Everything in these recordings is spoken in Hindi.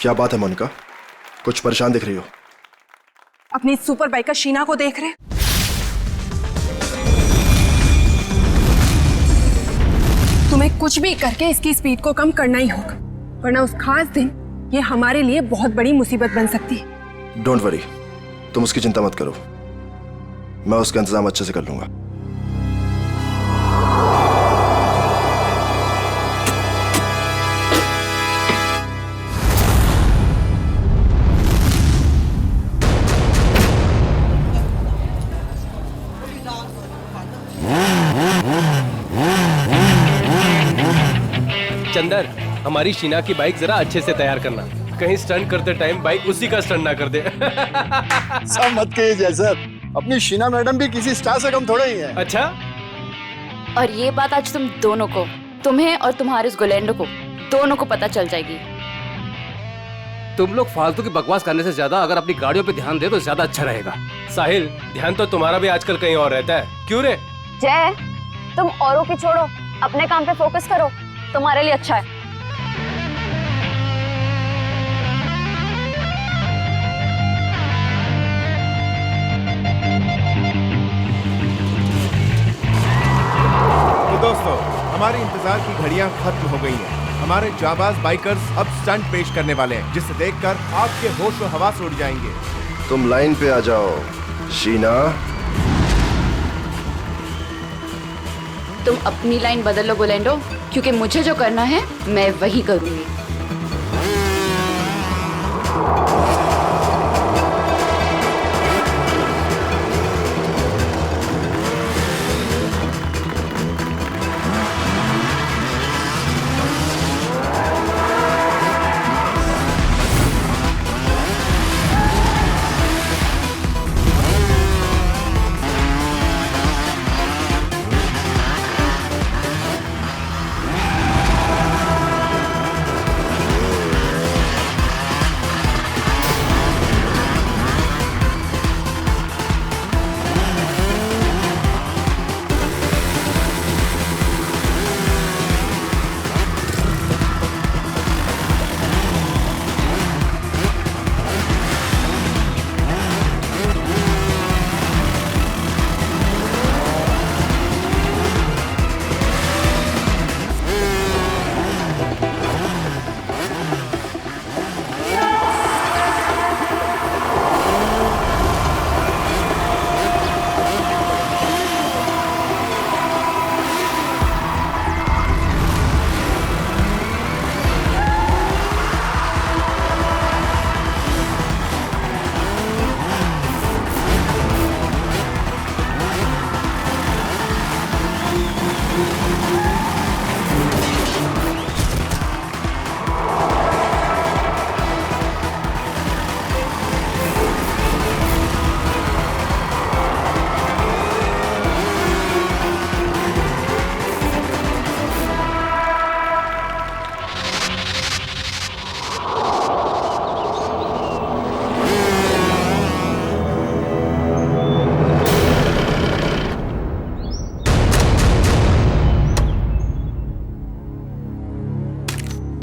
क्या बात है मोनिका, कुछ परेशान दिख रही हो? अपनी सुपर बाइकर शीना को देख रहे? तुम्हें कुछ भी करके इसकी स्पीड को कम करना ही होगा, वरना उस खास दिन ये हमारे लिए बहुत बड़ी मुसीबत बन सकती है। डोंट वरी, तुम उसकी चिंता मत करो, मैं उसका इंतजाम अच्छे से कर लूंगा। चंदर, हमारी शीना की बाइक जरा अच्छे से तैयार करना, कहीं स्टंट करते टाइम बाइक उसी का स्टंट ना कर दे। सब मत कहिए सर, अपनी शीना मैडम भी किसी स्टार से कम थोड़ा ही है। अच्छा, और ये बात आज तुम दोनों को, तुम्हें और तुम्हारे उस गोलेंडो को, दोनों को पता चल जाएगी। तुम लोग फालतू की बकवास करने से ज्यादा अगर अपनी गाड़ियों पे ध्यान दे तो ज्यादा अच्छा रहेगा। साहिल, ध्यान तो तुम्हारा भी आजकल कहीं और रहता है, क्यों रे? जय, तुम औरों की छोड़ो, अपने काम पे फोकस करो, तुम्हारे लिए अच्छा है। तो दोस्तों, हमारी इंतजार की घड़ियां खत्म हो गई हैं। हमारे जाबाज बाइकर्स अब स्टंट पेश करने वाले हैं, जिसे देखकर आपके होश और हवास उड़ जाएंगे। तुम लाइन पे आ जाओ शीना। तुम अपनी लाइन बदल लो गोलेंडो, क्योंकि मुझे जो करना है मैं वही करूंगी।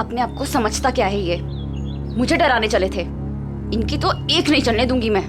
अपने आप को समझता क्या है ये? मुझे डराने चले थे, इनकी तो एक नहीं चलने दूंगी मैं।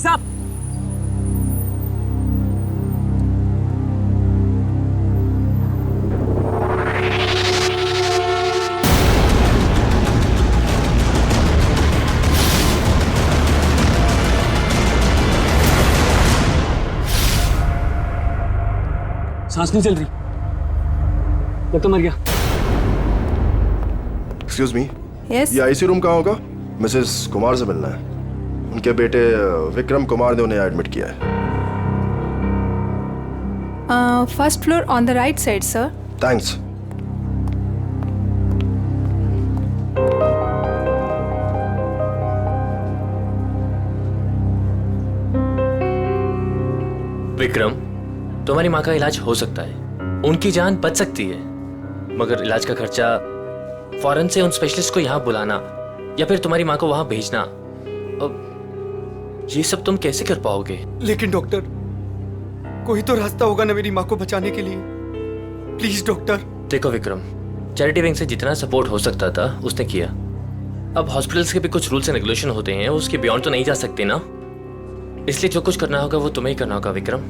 भाई साहब। सांस नहीं चल रही, लगता मर गया। एक्सक्यूज मी, यस ये आईसी रूम कहाँ होगा? मिसेस कुमार से मिलना है। उनके बेटे विक्रम कुमार ने उन्हें एडमिट किया है। First floor on the right side sir. Thanks. Vikram, तुम्हारी माँ का इलाज हो सकता है, उनकी जान बच सकती है, मगर इलाज का खर्चा फौरन से उन स्पेशलिस्ट को यहाँ बुलाना या फिर तुम्हारी माँ को वहाँ भेजना, अब ये सब तुम कैसे कर पाओगे? लेकिन डॉक्टर, कोई तो रास्ता होगा ना मेरी माँ को बचाने के लिए। Please doctor. देखो विक्रम, चैरिटी विंग से जितना सपोर्ट हो सकता था उसने किया। अब हॉस्पिटल्स के भी कुछ रूल्स एंड रेगुलेशन होते हैं, उसके बियॉन्ड तो नहीं जा सकते ना, इसलिए जो कुछ करना होगा वो तुम्हें ही करना होगा विक्रम।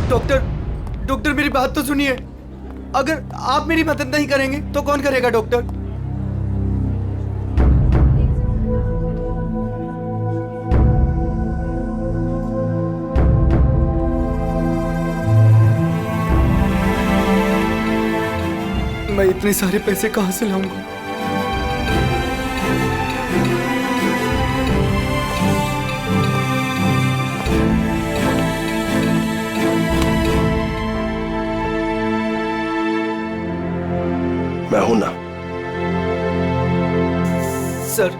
डॉक्टर मेरी बात तो सुनिए। अगर आप मेरी मदद नहीं करेंगे तो कौन करेगा डॉक्टर? मैं इतने सारे पैसे कहां से लाऊंगा? मैं हूं ना। सर,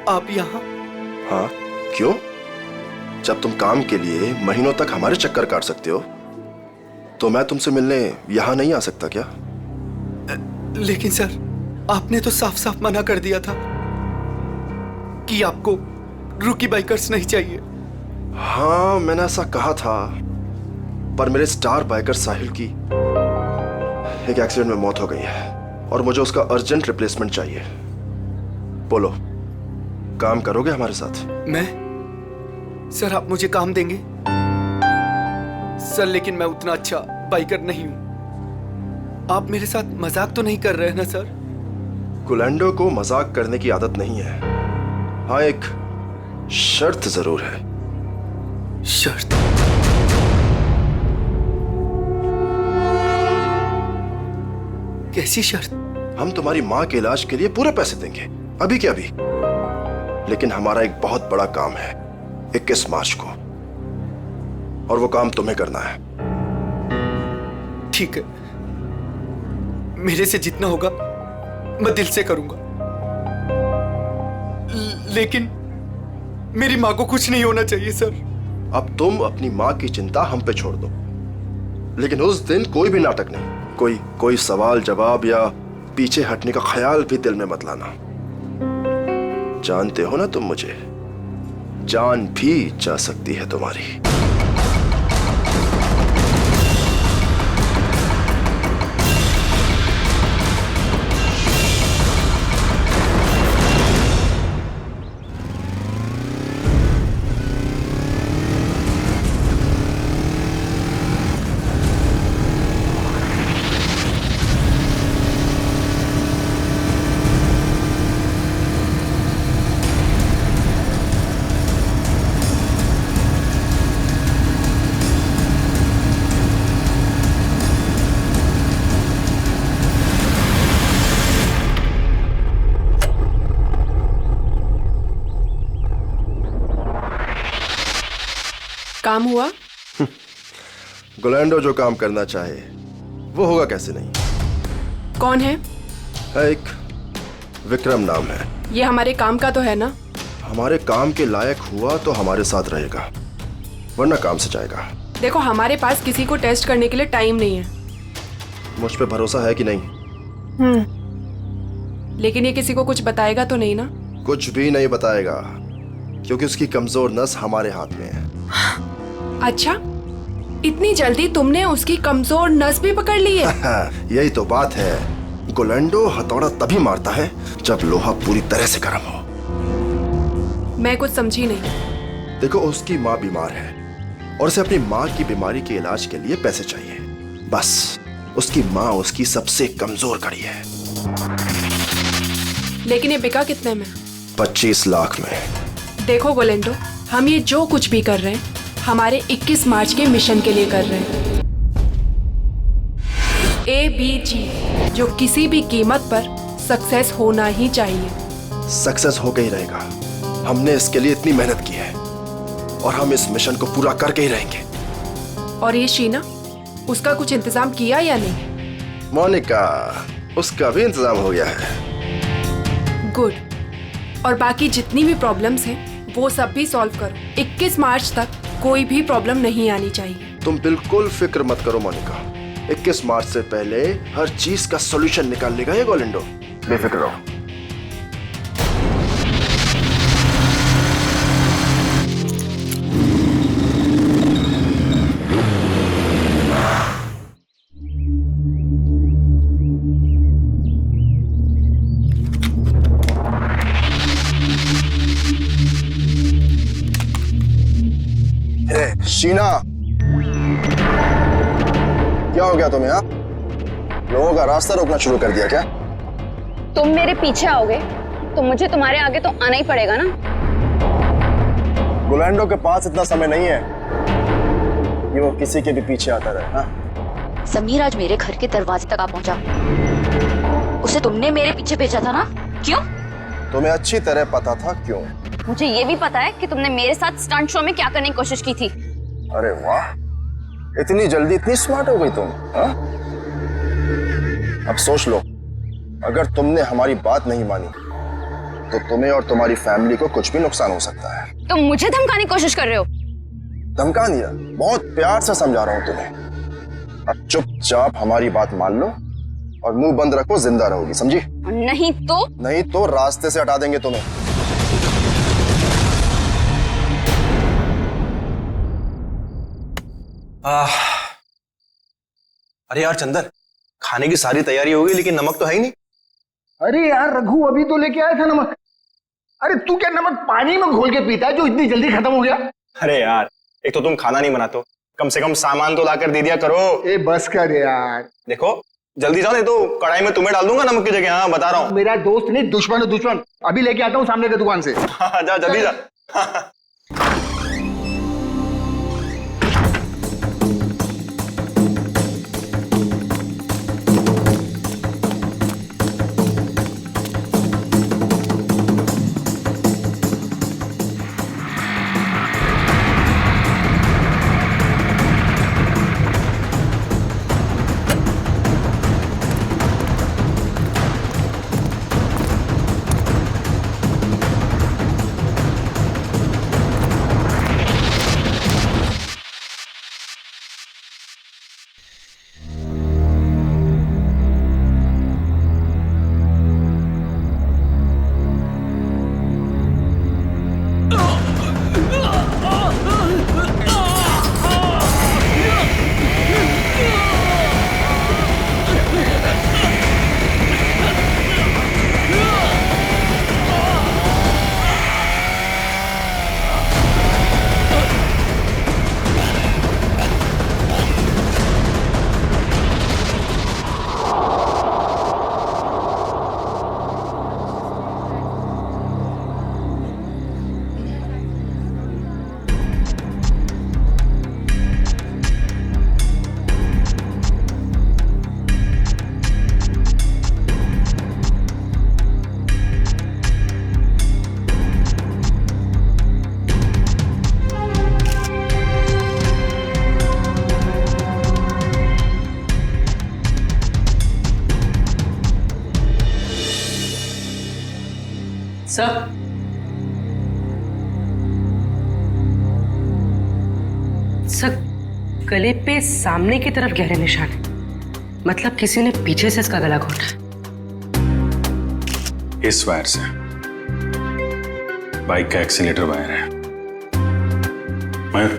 आप यहाँ? हाँ, क्यों? जब तुम काम के लिए महीनों तक हमारे चक्कर काट सकते हो, तो मैं तुमसे मिलने यहां नहीं आ सकता क्या? लेकिन सर, आपने तो साफ साफ मना कर दिया था कि आपको रूकी बाइकर्स नहीं चाहिए। हाँ, मैंने ऐसा कहा था, पर मेरे स्टार बाइकर साहिल की एक एक्सीडेंट में मौत हो गई है और मुझे उसका अर्जेंट रिप्लेसमेंट चाहिए। बोलो, काम करोगे हमारे साथ? मैं? सर, आप मुझे काम देंगे? सर, लेकिन मैं उतना अच्छा बाइकर नहीं हूं। आप मेरे साथ मजाक तो नहीं कर रहे हैं ना सर? गुलेंडो को मजाक करने की आदत नहीं है। हाँ, एक शर्त जरूर है। शर्त? कैसी शर्त? हम तुम्हारी माँ के इलाज के लिए पूरे पैसे देंगे, अभी के अभी। लेकिन हमारा एक बहुत बड़ा काम है 21 मार्च को, और वो काम तुम्हें करना है। ठीक है, मेरे से जितना होगा मैं दिल से करूंगा, लेकिन मेरी माँ को कुछ नहीं होना चाहिए सर। अब तुम अपनी माँ की चिंता हम पे छोड़ दो, लेकिन उस दिन कोई भी नाटक नहीं, कोई सवाल जवाब या पीछे हटने का ख्याल भी दिल में मत लाना। जानते हो ना तुम मुझे, जान भी जा सकती है तुम्हारी। काम हुआ? गुलेंडो जो काम करना चाहे वो होगा कैसे नहीं। कौन है? एक विक्रम नाम है। ये हमारे काम का तो है ना? हमारे काम के लायक हुआ तो हमारे साथ रहेगा, वरना काम से जाएगा। देखो, हमारे पास किसी को टेस्ट करने के लिए टाइम नहीं है। मुझ पे भरोसा है कि नहीं? लेकिन ये किसी को कुछ बताएगा तो नहीं ना? कुछ भी नहीं बताएगा, क्योंकि उसकी कमजोर नस हमारे हाथ में है। अच्छा, इतनी जल्दी तुमने उसकी कमजोर नस भी पकड़ ली है? यही तो बात है। गुलेंडो हथौड़ा तभी मारता है जब लोहा पूरी तरह से गर्म हो। मैं कुछ समझी नहीं। देखो, उसकी माँ बीमार है और उसे अपनी माँ की बीमारी के इलाज के लिए पैसे चाहिए। बस उसकी माँ उसकी सबसे कमजोर कड़ी है। लेकिन ये बिका कितने में? 25 लाख में। देखो गोलेंडो, हम ये जो कुछ भी कर रहे हैं हमारे 21 मार्च के मिशन के लिए कर रहे हैं। ABG जो किसी भी कीमत पर सक्सेस होना ही चाहिए। सक्सेस होकर ही रहेगा। हमने इसके लिए इतनी मेहनत की है और हम इस मिशन को पूरा करके ही रहेंगे। और ये शीना, उसका कुछ इंतजाम किया या नहीं? मोनिका, उसका भी इंतजाम हो गया है। गुड। और बाकी जितनी भी प्रॉब्लम्स हैं वो सब भी सॉल्व करो। 21 मार्च तक कोई भी प्रॉब्लम नहीं आनी चाहिए। तुम बिल्कुल फिक्र मत करो मोनिका, 21 मार्च से पहले हर चीज का सॉल्यूशन निकाल लेगा ये गोलेंडो। बेफिक्र रहो। शीना, क्या हो गया तुम्हें? लोगों का रास्ता रोकना शुरू कर दिया क्या? तुम मेरे पीछे आओगे तो मुझे तुम्हारे आगे तो आना ही पड़ेगा ना। गोलेंडो के पास इतना समय नहीं है कि वो किसी के भी पीछे आता रहे। हाँ? समीर आज मेरे घर के दरवाजे तक आ पहुंचा। उसे तुमने मेरे पीछे भेजा था ना? क्यों? तुम्हें अच्छी तरह पता था क्यों। मुझे ये भी पता है कि तुमने मेरे साथ स्टंट शो में क्या करने की कोशिश की थी। अरे वाह, इतनी जल्दी इतनी स्मार्ट हो गई तुम। हाँ? अब सोच लो, अगर तुमने हमारी बात नहीं मानी तो तुम्हें और तुम्हारी फैमिली को कुछ भी नुकसान हो सकता है। तुम मुझे धमकाने की कोशिश कर रहे हो? धमका दिया? बहुत प्यार से समझा रहा हूं तुम्हें। अब चुपचाप हमारी बात मान लो और मुंह बंद रखो, जिंदा रहोगी, समझी? नहीं तो रास्ते से हटा देंगे तुम्हें। अरे यार चंदर, खाने की सारी तैयारी हो गई लेकिन नमक तो है ही नहीं। अरे यार रघु, अभी तो लेके आया था नमक। अरे तू क्या नमक पानी में घोल के पीता है जो इतनी जल्दी खत्म हो गया? अरे यार, एक तो तुम खाना नहीं बनाते हो, कम से कम सामान तो लाकर दे दिया करो। ए बस कर यार। देखो जल्दी जाओ, नहीं तो कढ़ाई में तुम्हें डाल दूंगा नमक की जगह। हाँ बता रहा हूँ। मेरा दोस्त नहीं, दुश्मन है दुश्मन। अभी लेके आता हूँ सामने की दुकान से। हाँ जा जल्दी जा। सर, गले पे सामने की तरफ गहरे निशान है। मतलब किसी ने पीछे से इसका गला घोटा। इस वायर से बाइक का एक्सीलेटर वायर है। मयूर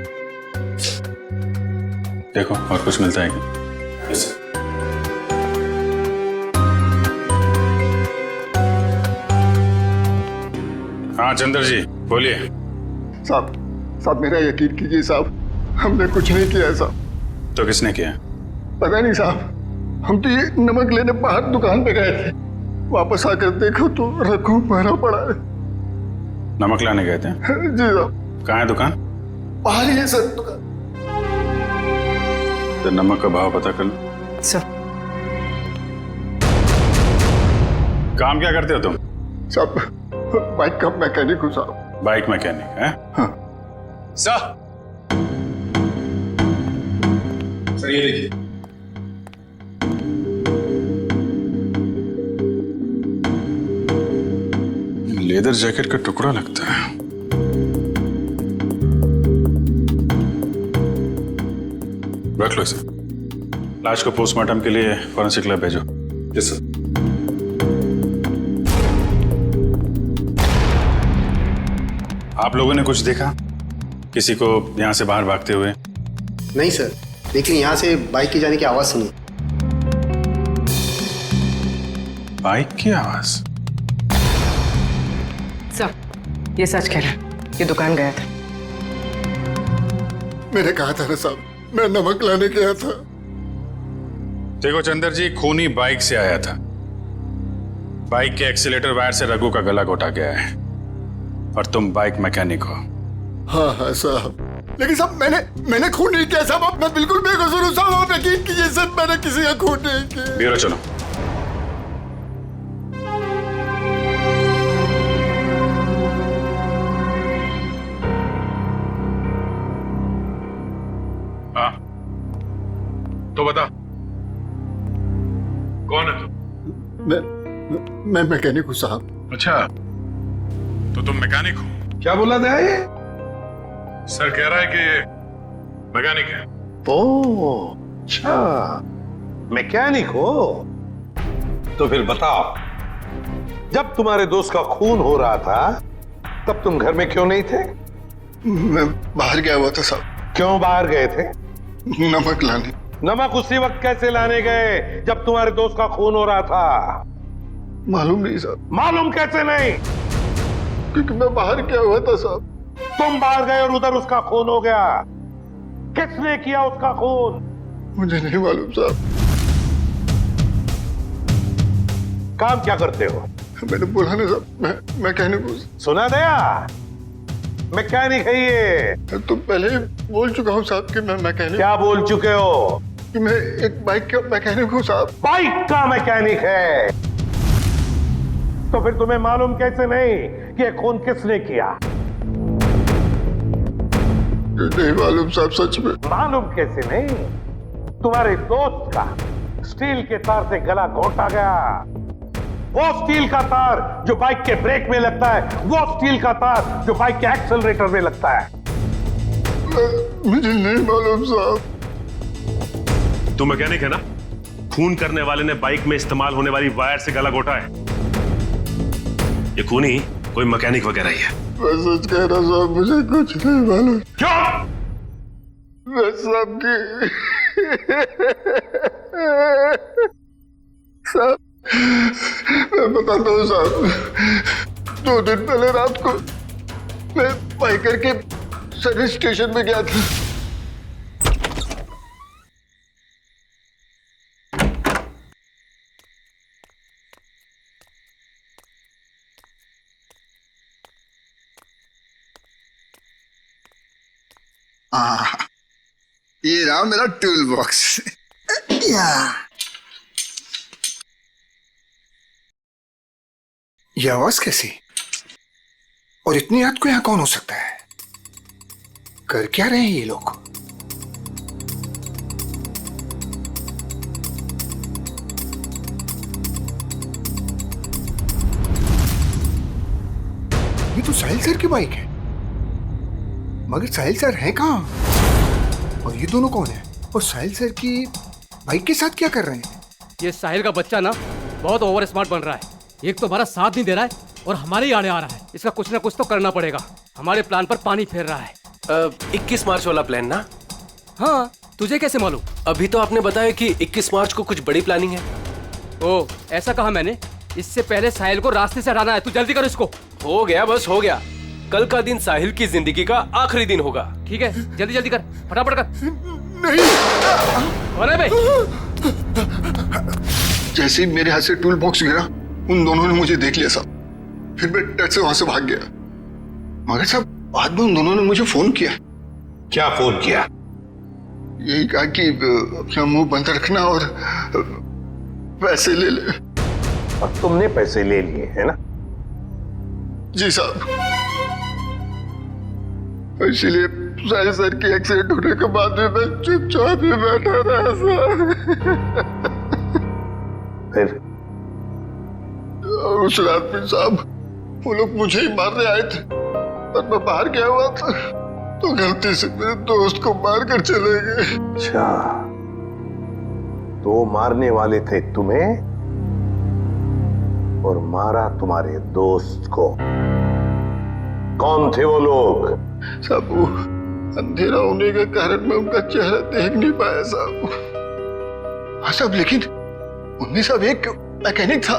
देखो और कुछ मिलता है क्या? yes, हाँ चंद्र जी बोलिए। साहब साहब मेरा यकीन कीजिए साहब, हमने कुछ नहीं किया साहब। तो किसने किया? पता नहीं साहब, हम तो ये नमक लेने बाहर दुकान पे गए थे, वापस आकर देखो तो रघु मारा पड़ा है। नमक लाने गए थे? जी साहब। कहाँ है दुकान? बाहर ही है सर दुकान। तो नमक का भाव पता कर लो। सर काम क्या करते हो तुम? साहब बाइक का मैकेनिक हूँ साहब। बाइक मैकेनिक है? हाँ। सर ये देखिए, लेदर जैकेट का टुकड़ा लगता है। रख लो इसे। लाश को पोस्टमार्टम के लिए फॉरेंसिक लैब भेजो। Yes sir. आप लोगों ने कुछ देखा? किसी को यहां से बाहर भागते हुए? नहीं सर, लेकिन यहाँ से बाइक की जाने की आवाज सुनी। बाइक की आवाज? सर ये सच कह रहा है, ये दुकान गया था। मैंने कहा था ना साहब, मैं नमक लाने गया था। देखो चंदर जी, खूनी बाइक से आया था। बाइक के एक्सीलेटर वायर से रघु का गला घोटा गया है और तुम बाइक मैकेनिक हो। हाँ हाँ साहब, लेकिन साहब मैंने खून नहीं किया साहब, मैं बिल्कुल बेकसूर हूँ साहब, आप यकीन कीजिए सर, मैंने किसी का खून नहीं किया। ब्यूरो चलो। हाँ तो बता, कौन है तू? मैं मैकेनिक हूँ साहब। अच्छा, तो तुम मैकेनिक हो? क्या बोला था ये? सर कह रहा है कि ये मैकेनिक है। ओह अच्छा, मैकेनिक हो? तो फिर बताओ, जब तुम्हारे दोस्त का खून हो रहा था तब तुम घर में क्यों नहीं थे? मैं बाहर गया हुआ था साहब। क्यों बाहर गए थे? नमक लाने। नमक उसी वक्त कैसे लाने गए जब तुम्हारे दोस्त का खून हो रहा था? मालूम नहीं साहब। मालूम कैसे नहीं? क्योंकि मैं बाहर गया हुआ था साहब। तुम बाहर गए और उधर उसका खून हो गया। किसने किया उसका खून? मुझे नहीं मालूम साहब। काम क्या करते हो? मैंने बोला ना साहब, मैं मैकेनिक हूँ। सुना दिया? मैकेनिक है ये। तो पहले बोल चुका हूँ साहब कि मैं मैकेनिक। क्या बोल चुके हो? कि मैं एक बाइक का मैकेनिक हूँ साहब। बाइक का मैकेनिक है? तो फिर तुम्हें मालूम कैसे नहीं कि ये खून किसने किया? नहीं मालूम साहब, सच में मालूम कैसे नहीं? तुम्हारे दोस्त का स्टील के तार से गला घोटा गया। वो स्टील का तार जो बाइक के ब्रेक में लगता है, वो स्टील का तार जो बाइक के एक्सेलरेटर में लगता है। मुझे नहीं मालूम साहब। तू मैकेनिक है ना? खून करने वाले ने बाइक में इस्तेमाल होने वाली वायर से गला घोटा है। ये खूनी कोई मैकेनिक वगैरह ही है। मैं सच कह रहा साहब, मुझे कुछ नहीं मालूम। क्यों? मैं सबकी साहब, मैं बताता हूँ साहब। 2 दिन पहले रात को मैं बाइकर के सर्विस स्टेशन में गया था। ये रहा मेरा टूल बॉक्स। ये आवाज कैसी? और इतनी रात को यहाँ कौन हो सकता है? कर क्या रहे हैं ये लोग? ये तो साहिल सर की बाइक है, मगर साहिल सर है कहाँ? और ये दोनों कौन है? और साहिल सर की बाइक के साथ क्या कर रहे हैं? ये साहिल का बच्चा ना बहुत ओवर स्मार्ट बन रहा है। एक तो हमारा साथ नहीं दे रहा है और हमारे ही आड़े आ रहा है। इसका कुछ ना कुछ तो करना पड़ेगा। हमारे प्लान पर पानी फेर रहा है। 21 मार्च वाला प्लान ना? हाँ, तुझे कैसे मालूम? अभी तो आपने बताया कि 21 मार्च को कुछ बड़ी प्लानिंग है। ओ, ऐसा कहा मैंने। इससे पहले साहिल को रास्ते से हटाना है। तू जल्दी कर इसको। हो गया, बस हो गया। कल का दिन साहिल की जिंदगी का आखिरी दिन होगा। ठीक है, जल्दी जल्दी कर, फटाफट कर। नहीं। कौन है भाई? जैसे ही मेरे हाथ से टूल बॉक्स गिरा, उन दोनों ने मुझे देख लिया साहब। फिर मैं डर से वहां से भाग गया। मगर साहब बाद में उन दोनों ने मुझे फोन किया। क्या फोन किया? यही कहा कि अपना मुंह बंद रखना और पैसे ले ले। और तुमने पैसे ले लिए है ना? जी साहब। इसलिए साहिल सर की एक्सीडेंट होने के बाद भी मैं चुपचाप ही बैठा रहा सर। फिर उस रात में साहब वो लोग मुझे ही मारने आए थे, पर मैं बाहर गया हुआ था तो गलती से मेरे दोस्त को मार कर चले गए। अच्छा, तो मारने वाले थे तुम्हें और मारा तुम्हारे दोस्त को। कौन थे वो लोग? साहब वो अंधेरा होने के कारण मैं उनका चेहरा देख नहीं पाया साहब। हाँ साहब, लेकिन उनमें सब एक मैकेनिक था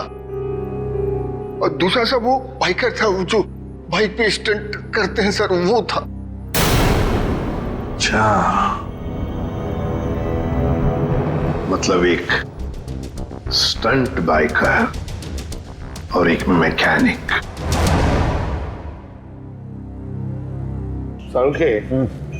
और दूसरा सब वो बाइकर था, वो जो बाइक पे स्टंट करते हैं सर, वो था। अच्छा, मतलब एक स्टंट बाइकर और एक मैकेनिक। के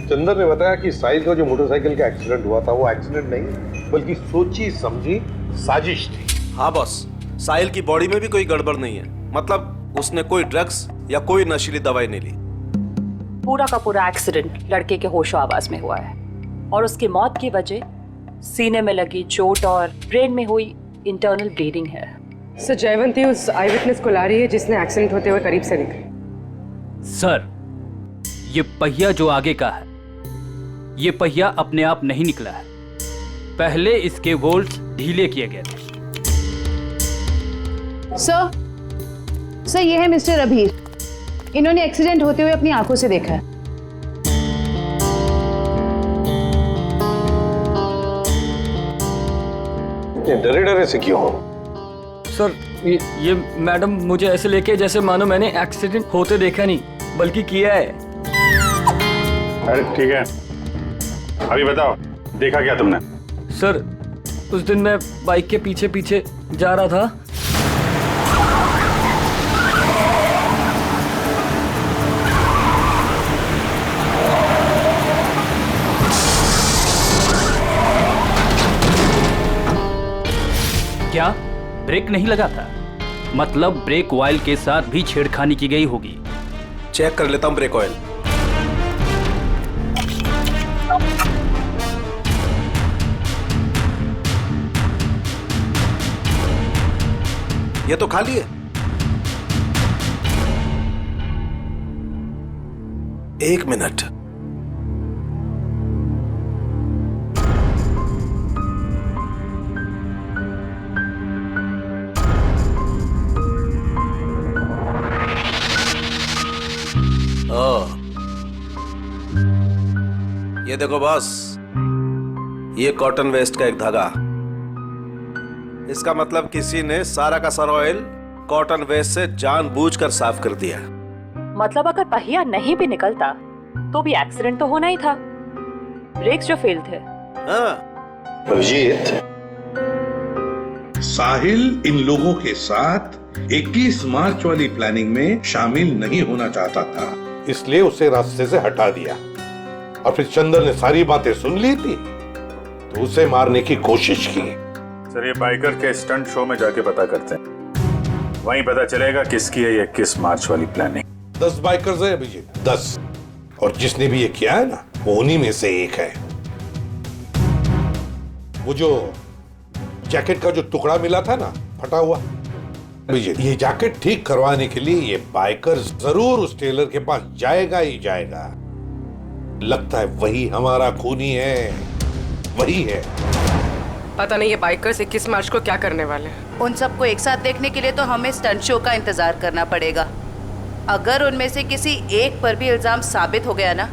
चंदर ने बताया कि साहिल का जो मोटरसाइकिल का एक्सीडेंट हुआ था वो एक्सीडेंट नहीं बल्कि सोची समझी साजिश थी। हाँ बॉस, साहिल की बॉडी में भी कोई गड़बड़ नहीं है। मतलब उसने कोई ड्रग्स या कोई नशीली दवाई नहीं ली। पूरा का पूरा एक्सीडेंट लड़के के होशो आवाज में हुआ है और उसकी मौत की वजह सीने में लगी चोट और ब्रेन में हुई इंटरनल ब्लीडिंग है। सर जयवंती उस आई विटनेस को ला रही है जिसने एक्सीडेंट होते हुए करीब से देखा। सर, ये पहिया जो आगे का है, ये पहिया अपने आप नहीं निकला है। पहले इसके वोल्ट्स ढीले किए गए थे। सर ये है मिस्टर अभीर। इन्होंने एक्सीडेंट होते हुए अपनी आंखों से देखा है। डरे डरे से क्यों हो? सर ये मैडम मुझे ऐसे लेके जैसे मानो मैंने एक्सीडेंट होते देखा नहीं बल्कि किया है। अरे ठीक है, अभी बताओ देखा क्या तुमने? सर उस दिन मैं बाइक के पीछे पीछे जा रहा था। क्या ब्रेक नहीं लगा था? मतलब ब्रेक ऑयल के साथ भी छेड़खानी की गई होगी। चेक कर लेता हूं ब्रेक ऑयल। ये तो खाली है। एक मिनट, ये देखो बॉस, ये कॉटन वेस्ट का एक धागा। इसका मतलब किसी ने सारा का सारा ऑयल कॉटन वेस्ट से जानबूझकर साफ कर दिया। मतलब अगर पहिया नहीं भी निकलता तो भी एक्सीडेंट तो होना ही था। ब्रेक्स जो फेल थे। अभिजीत, साहिल इन लोगों के साथ 21 मार्च वाली प्लानिंग में शामिल नहीं होना चाहता था, इसलिए उसे रास्ते से हटा दिया और फिर चंदर ने सारी बातें सुन ली थी तो उसे मारने की कोशिश की। सर ये बाइकर के स्टंट शो में जाके पता करते हैं, वहीं पता चलेगा किसकी है ये 21 मार्च वाली प्लानिंग। 10 बाइकर्स है अभिजीत, 10, और जिसने भी ये किया है ना वो उन्हीं में से एक है। वो जो जैकेट का जो टुकड़ा मिला था ना फटा हुआ, अभिजीत ये जैकेट ठीक करवाने के लिए ये बाइकर जरूर उस टेलर के पास जाएगा ही जाएगा। लगता है वही हमारा खूनी है, वही है। पता नहीं ये बाइकर्स 21 मार्च को क्या करने वाले हैं। उन सबको एक साथ देखने के लिए तो हमें स्टंट शो का इंतजार करना पड़ेगा। अगर उनमें से किसी एक पर भी इल्जाम साबित हो गया ना,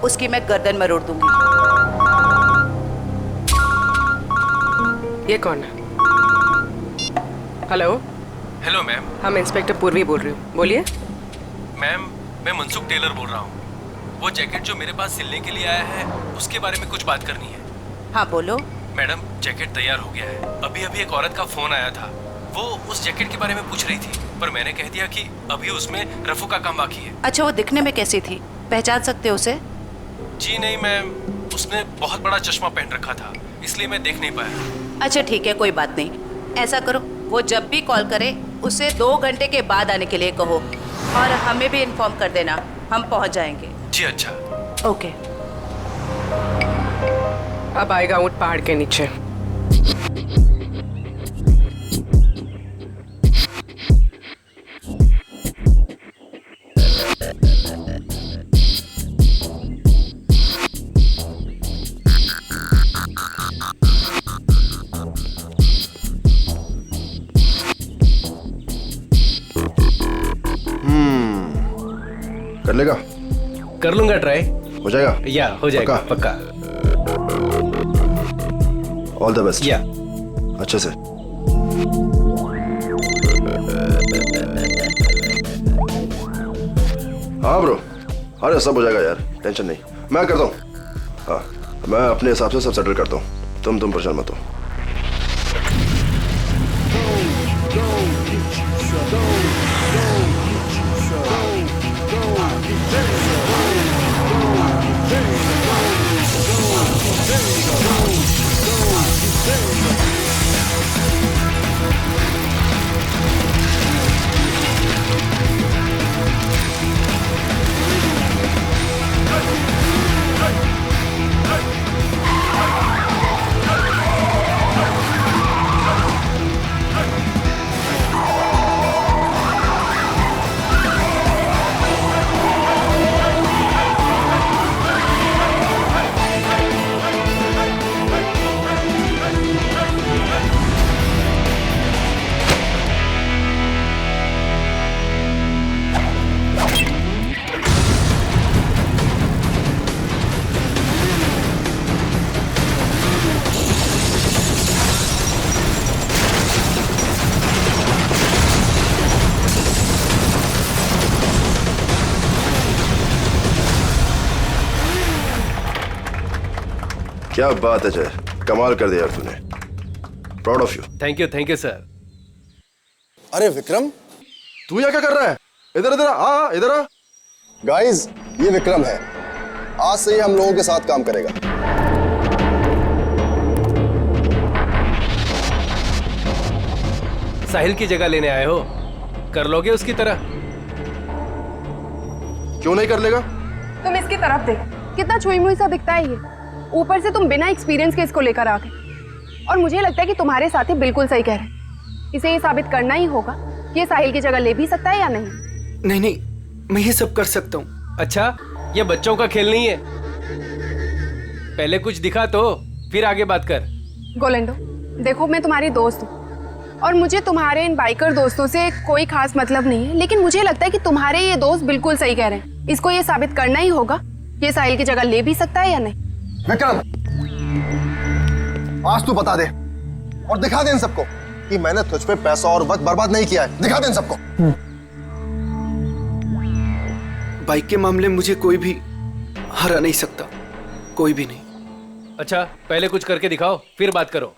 उसकी मैं गर्दन मरोड़ दूंगी। ये कौन है? हेलो। Hello ma'am. हम इंस्पेक्टर पूर्वी बोल रही हूँ, बोलिए। मैम मैं मनसुख टेलर बोल रहा हूँ। वो जैकेट जो मेरे पास सिलने के लिए आया है उसके बारे में कुछ बात करनी है। हाँ बोलो। मैडम, जैकेट तैयार हो गया है। अभी अभी एक औरत का फोन आया था, वो उस जैकेट के बारे में पूछ रही थी, पर मैंने कह दिया कि अभी उसमें रफू का काम बाकी है। अच्छा, वो दिखने में कैसी थी, पहचान सकते हो उसे? जी नहीं मैम, उसने बहुत बड़ा चश्मा पहन रखा था, इसलिए मैं देख नहीं पाया। अच्छा ठीक है, कोई बात नहीं। ऐसा करो, वो जब भी कॉल करे उसे 2 घंटे के बाद आने के लिए कहो और हमें भी इन्फॉर्म कर देना, हम पहुंच जाएंगे। जी अच्छा। ओके। अब आएगा ऊंट पहाड़ के नीचे। कर लेगा? कर लूंगा ट्राई। हो जाएगा? या हो जाएगा पक्का। All the best. या अच्छे से। हाँ ब्रो, अरे सब हो जाएगा यार, टेंशन नहीं, मैं करता हूँ। हाँ, मैं अपने हिसाब से सब सेटल करता हूँ, तुम परेशान मत हो। क्या बात है जय, कमाल कर दिया यार तूने, proud of you. Thank you sir. अरे विक्रम, तू यहाँ क्या कर रहा है? इधर इधर आ, इधर आ। गाइस, ये विक्रम है, आज से ये हम लोगों के साथ काम करेगा। साहिल की जगह लेने आए हो, कर लोगे उसकी तरह? क्यों नहीं कर लेगा? तुम इसकी तरफ देख, कितना छुई मुई सा दिखता है ये। ऊपर से तुम बिना एक्सपीरियंस के इसको लेकर आ गए, और मुझे लगता है कि तुम्हारे साथी बिल्कुल सही कह रहे हैं। इसे ये साबित करना ही होगा कि ये साहिल की जगह ले भी सकता है या नहीं। नहीं नहीं, मैं ये सब कर सकता हूँ। अच्छा, ये बच्चों का खेल नहीं है, पहले कुछ दिखा तो फिर आगे बात कर। गोलेंडो, देखो मैं तुम्हारी दोस्त हूँ और मुझे तुम्हारे इन बाइकर दोस्तों से कोई खास मतलब नहीं है, लेकिन मुझे लगता है कि तुम्हारे ये दोस्त बिल्कुल सही कह रहे हैं। इसको ये साबित करना ही होगा कि ये साहिल की जगह ले भी सकता है या नहीं। विक्रम, आज तू बता दे और दिखा दे इन सबको कि मैंने तुझ पे पैसा और वक्त बर्बाद नहीं किया है। दिखा दे इन सबको। बाइक के मामले में मुझे कोई भी हरा नहीं सकता, कोई भी नहीं। अच्छा, पहले कुछ करके दिखाओ फिर बात करो।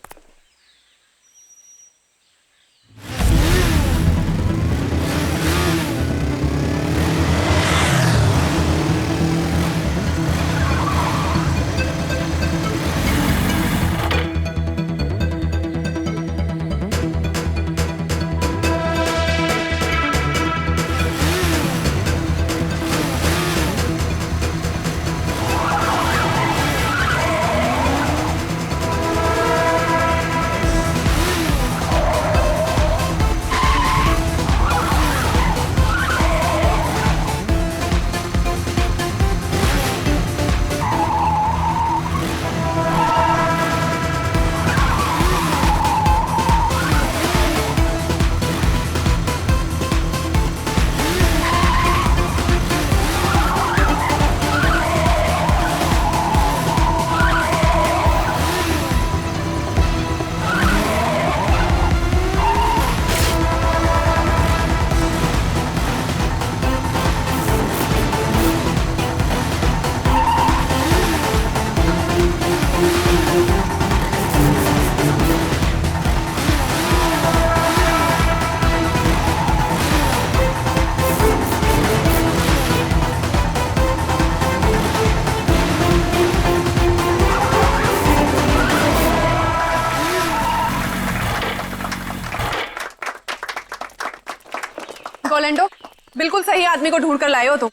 ऑर्लैंडो, बिल्कुल सही आदमी को ढूंढ कर लाए हो तुम।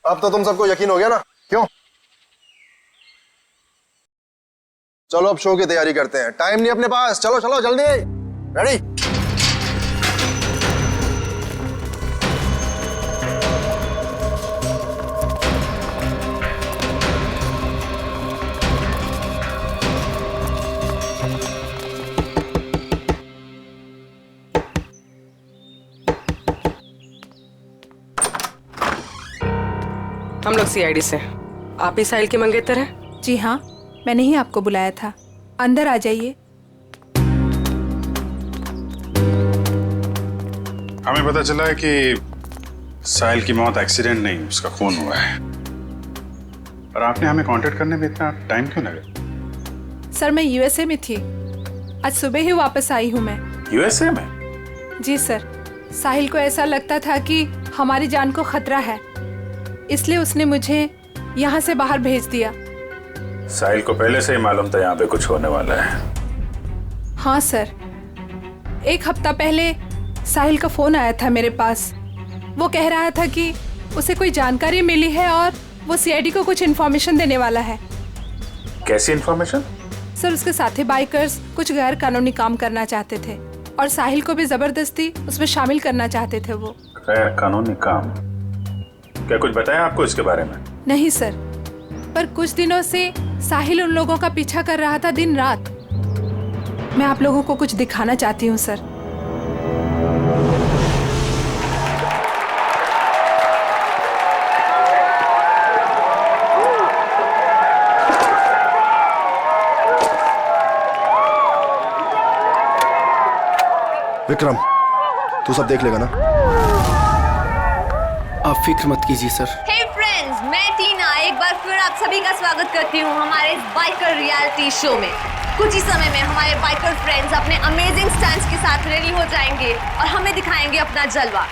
अब तो तुम सबको यकीन हो गया ना, क्यों? चलो अब शो की तैयारी करते हैं, टाइम नहीं अपने पास। चलो चलो जल्दी, रेडी? हम लोग सीआईडी से। आप ही साहिल के मंगेतर हैं? जी हाँ, मैंने ही आपको बुलाया था। अंदर आ जाइए। हमें पता चला है कि साहिल की मौत एक्सीडेंट नहीं, उसका खून हुआ है। और आपने हमें कांटेक्ट करने में इतना टाइम क्यों लगा? सर मैं यूएसए में थी, आज सुबह ही वापस आई हूँ मैं। यूएसए में? जी सर, साहिल को ऐसा लगता था कि हमारी जान को खतरा है, इसलिए उसने मुझे यहाँ से बाहर भेज दिया। साहिल को पहले से ही मालूम था यहाँ पे कुछ होने वाला है? हाँ सर, 1 हफ्ता पहले साहिल का फोन आया था मेरे पास। वो कह रहा था कि उसे कोई जानकारी मिली है और वो सीआईडी को कुछ इन्फॉर्मेशन देने वाला है। कैसी इन्फॉर्मेशन? सर उसके साथी बाइकर्स कुछ गैर कानूनी काम करना चाहते थे और साहिल को भी जबरदस्ती उसमें शामिल करना चाहते थे। वो गैर कानूनी काम? क्या कुछ बताया आपको इसके बारे में? नहीं सर, पर कुछ दिनों से साहिल उन लोगों का पीछा कर रहा था दिन रात। मैं आप लोगों को कुछ दिखाना चाहती हूँ सर। विक्रम, तू सब देख लेगा ना? आप फिक्र मत कीजिए सर। हे फ्रेंड्स, मैं टीना एक बार फिर आप सभी का स्वागत करती हूँ हमारे इस बाइकर रियलिटी शो में। कुछ ही समय में हमारे बाइकर फ्रेंड्स अपने अमेजिंग स्टंट्स के साथ रेडी हो जाएंगे और हमें दिखाएंगे अपना जलवा।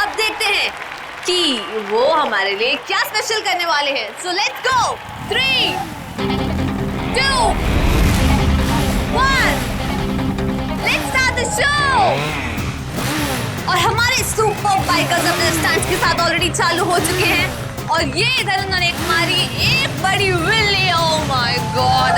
अब देखते हैं कि वो हमारे लिए क्या स्पेशल करने वाले हैं। So let's go. 3, 2, 1, let's start the show. और हमारे सुपर बाइकर्स अपने स्टंट्स के साथ ऑलरेडी चालू हो चुके हैं और ये इधर उन्होंने मारी एक बड़ी विल्ली। Oh my God!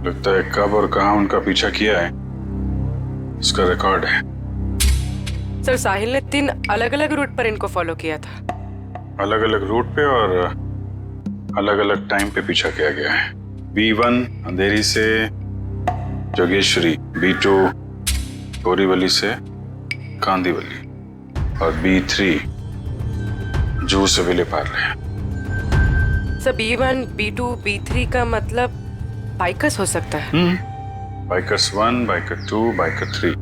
लगता है कब और कहां उनका पीछा किया है इसका रिकॉर्ड है। सर साहिल ने 3 अलग-अलग रूट पर इनको फॉलो किया था। अलग-अलग रूट पे और अलग-अलग टाइम पे पीछा किया गया है। B1 अंधेरी से जोगेश्वरी, B2 बोरीवली से कांदीवली और B3 जूह से Vile Parle. Sir B1, B2, B3 का मतलब बाइकर्स हो सकता है। Bikers 1, biker 2, biker 3।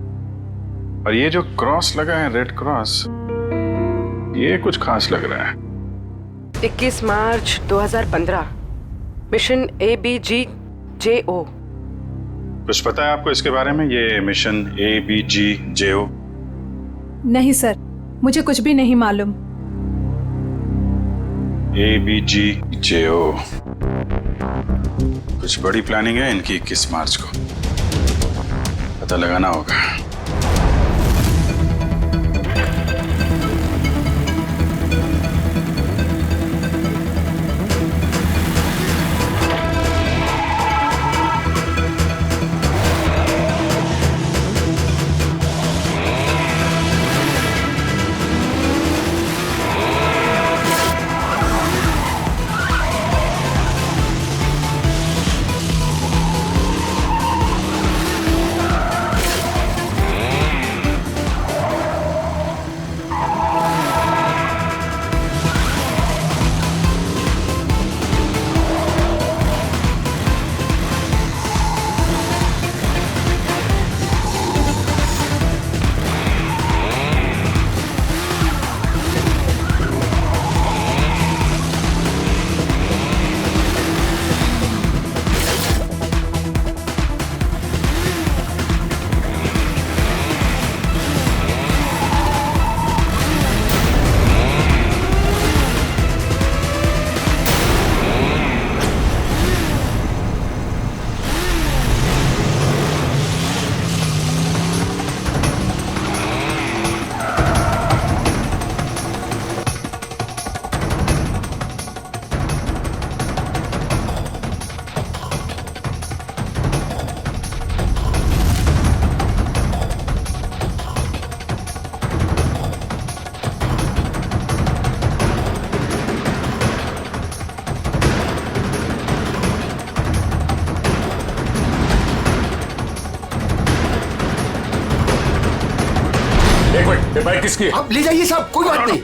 और ये जो क्रॉस लगा है, रेड क्रॉस, ये कुछ खास लग रहा है। 21 मार्च 2015, मिशन ABGJO। कुछ पता है आपको इसके बारे में, ये मिशन ABGJO? नहीं सर, मुझे कुछ भी नहीं मालूम। ABGJO कुछ बड़ी प्लानिंग है इनकी। 21 मार्च को पता लगाना होगा। एक मिनट, ये बाइक किसकी है? आप ले जाइए साहब, कोई बात नहीं।